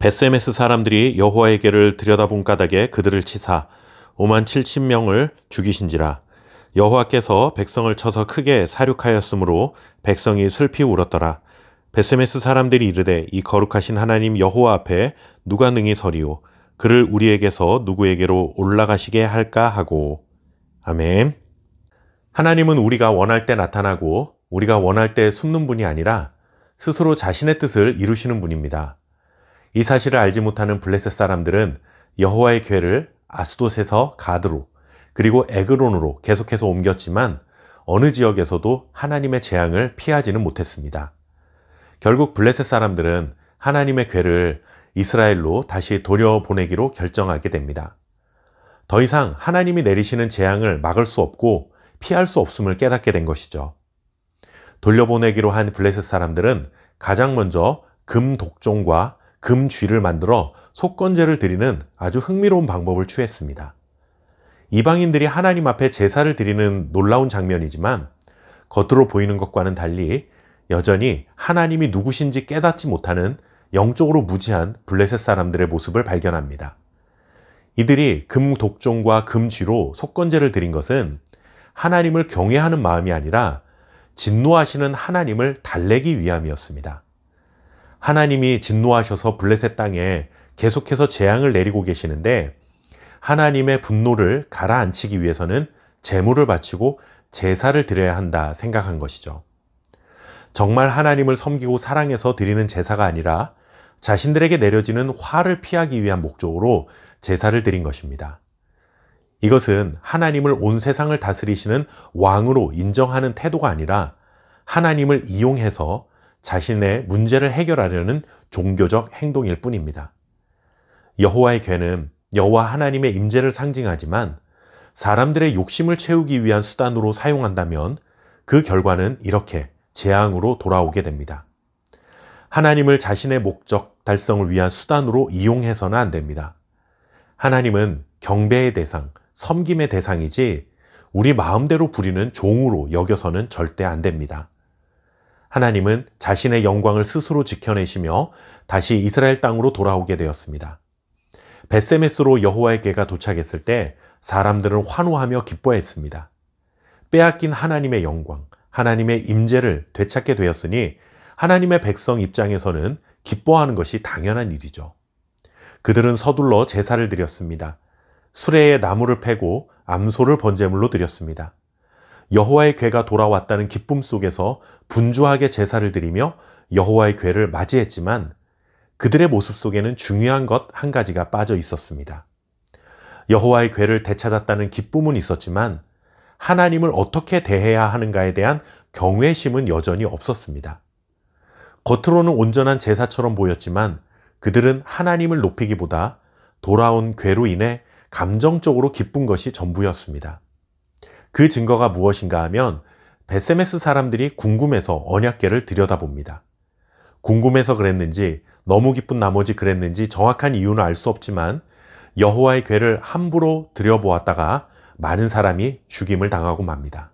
벳세메스 사람들이 여호와에게를 들여다본 까닭에 그들을 치사 5만 7천 명을 죽이신지라. 여호와께서 백성을 쳐서 크게 사륙하였으므로 백성이 슬피 울었더라. 벳세메스 사람들이 이르되 이 거룩하신 하나님 여호와 앞에 누가 능히 서리오. 그를 우리에게서 누구에게로 올라가시게 할까 하고. 아멘. 하나님은 우리가 원할 때 나타나고 우리가 원할 때 숨는 분이 아니라 스스로 자신의 뜻을 이루시는 분입니다. 이 사실을 알지 못하는 블레셋 사람들은 여호와의 궤를 아스돗에서 가드로 그리고 에그론으로 계속해서 옮겼지만 어느 지역에서도 하나님의 재앙을 피하지는 못했습니다. 결국 블레셋 사람들은 하나님의 궤를 이스라엘로 다시 돌려보내기로 결정하게 됩니다. 더 이상 하나님이 내리시는 재앙을 막을 수 없고 피할 수 없음을 깨닫게 된 것이죠. 돌려보내기로 한 블레셋 사람들은 가장 먼저 금 독종과 금 쥐를 만들어 속건제를 드리는 아주 흥미로운 방법을 취했습니다. 이방인들이 하나님 앞에 제사를 드리는 놀라운 장면이지만 겉으로 보이는 것과는 달리 여전히 하나님이 누구신지 깨닫지 못하는 영적으로 무지한 블레셋 사람들의 모습을 발견합니다. 이들이 금 독종과 금 쥐로 속건제를 드린 것은 하나님을 경외하는 마음이 아니라 진노하시는 하나님을 달래기 위함이었습니다. 하나님이 진노하셔서 블레셋 땅에 계속해서 재앙을 내리고 계시는데 하나님의 분노를 가라앉히기 위해서는 제물을 바치고 제사를 드려야 한다 생각한 것이죠. 정말 하나님을 섬기고 사랑해서 드리는 제사가 아니라 자신들에게 내려지는 화를 피하기 위한 목적으로 제사를 드린 것입니다. 이것은 하나님을 온 세상을 다스리시는 왕으로 인정하는 태도가 아니라 하나님을 이용해서 자신의 문제를 해결하려는 종교적 행동일 뿐입니다. 여호와의 궤는 여호와 하나님의 임재를 상징하지만 사람들의 욕심을 채우기 위한 수단으로 사용한다면 그 결과는 이렇게 재앙으로 돌아오게 됩니다. 하나님을 자신의 목적 달성을 위한 수단으로 이용해서는 안 됩니다. 하나님은 경배의 대상, 섬김의 대상이지 우리 마음대로 부리는 종으로 여겨서는 절대 안 됩니다. 하나님은 자신의 영광을 스스로 지켜내시며 다시 이스라엘 땅으로 돌아오게 되었습니다. 벳세메스로 여호와의 궤가 도착했을 때 사람들은 환호하며 기뻐했습니다. 빼앗긴 하나님의 영광, 하나님의 임재를 되찾게 되었으니 하나님의 백성 입장에서는 기뻐하는 것이 당연한 일이죠. 그들은 서둘러 제사를 드렸습니다. 수레에 나무를 패고 암소를 번제물로 드렸습니다. 여호와의 궤가 돌아왔다는 기쁨 속에서 분주하게 제사를 드리며 여호와의 궤를 맞이했지만 그들의 모습 속에는 중요한 것 한 가지가 빠져 있었습니다. 여호와의 궤를 되찾았다는 기쁨은 있었지만 하나님을 어떻게 대해야 하는가에 대한 경외심은 여전히 없었습니다. 겉으로는 온전한 제사처럼 보였지만 그들은 하나님을 높이기보다 돌아온 궤로 인해 감정적으로 기쁜 것이 전부였습니다. 그 증거가 무엇인가 하면 벳세메스 사람들이 궁금해서 언약궤를 들여다봅니다. 궁금해서 그랬는지 너무 기쁜 나머지 그랬는지 정확한 이유는 알 수 없지만 여호와의 궤를 함부로 들여보았다가 많은 사람이 죽임을 당하고 맙니다.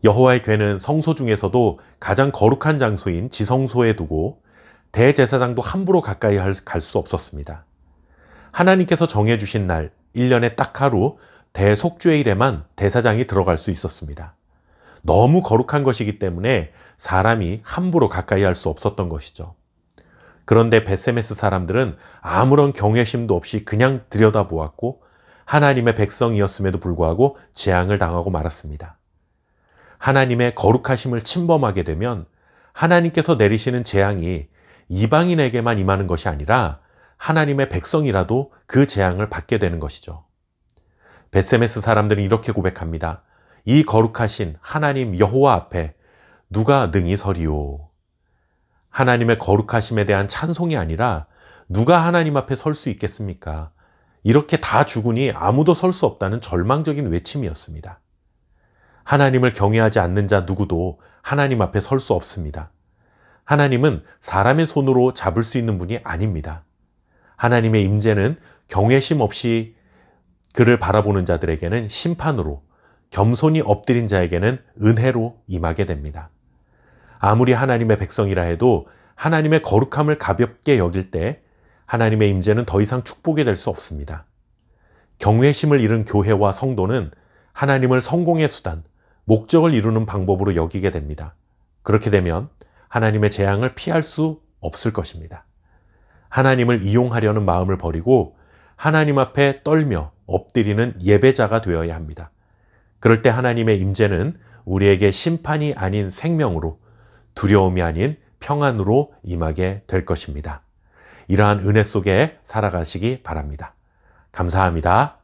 여호와의 궤는 성소 중에서도 가장 거룩한 장소인 지성소에 두고 대제사장도 함부로 가까이 갈 수 없었습니다. 하나님께서 정해주신 날 1년에 딱 하루 대속죄일에만 대사장이 들어갈 수 있었습니다. 너무 거룩한 것이기 때문에 사람이 함부로 가까이 할 수 없었던 것이죠. 그런데 벳세메스 사람들은 아무런 경외심도 없이 그냥 들여다보았고 하나님의 백성이었음에도 불구하고 재앙을 당하고 말았습니다. 하나님의 거룩하심을 침범하게 되면 하나님께서 내리시는 재앙이 이방인에게만 임하는 것이 아니라 하나님의 백성이라도 그 재앙을 받게 되는 것이죠. 벳세메스 사람들은 이렇게 고백합니다. 이 거룩하신 하나님 여호와 앞에 누가 능히 서리오. 하나님의 거룩하심에 대한 찬송이 아니라 누가 하나님 앞에 설 수 있겠습니까? 이렇게 다 죽으니 아무도 설 수 없다는 절망적인 외침이었습니다. 하나님을 경외하지 않는 자 누구도 하나님 앞에 설 수 없습니다. 하나님은 사람의 손으로 잡을 수 있는 분이 아닙니다. 하나님의 임재는 경외심 없이 그를 바라보는 자들에게는 심판으로, 겸손히 엎드린 자에게는 은혜로 임하게 됩니다. 아무리 하나님의 백성이라 해도 하나님의 거룩함을 가볍게 여길 때 하나님의 임재는 더 이상 축복이 될 수 없습니다. 경외심을 잃은 교회와 성도는 하나님을 성공의 수단, 목적을 이루는 방법으로 여기게 됩니다. 그렇게 되면 하나님의 재앙을 피할 수 없을 것입니다. 하나님을 이용하려는 마음을 버리고 하나님 앞에 떨며 엎드리는 예배자가 되어야 합니다. 그럴 때 하나님의 임재는 우리에게 심판이 아닌 생명으로, 두려움이 아닌 평안으로 임하게 될 것입니다. 이러한 은혜 속에 살아가시기 바랍니다. 감사합니다.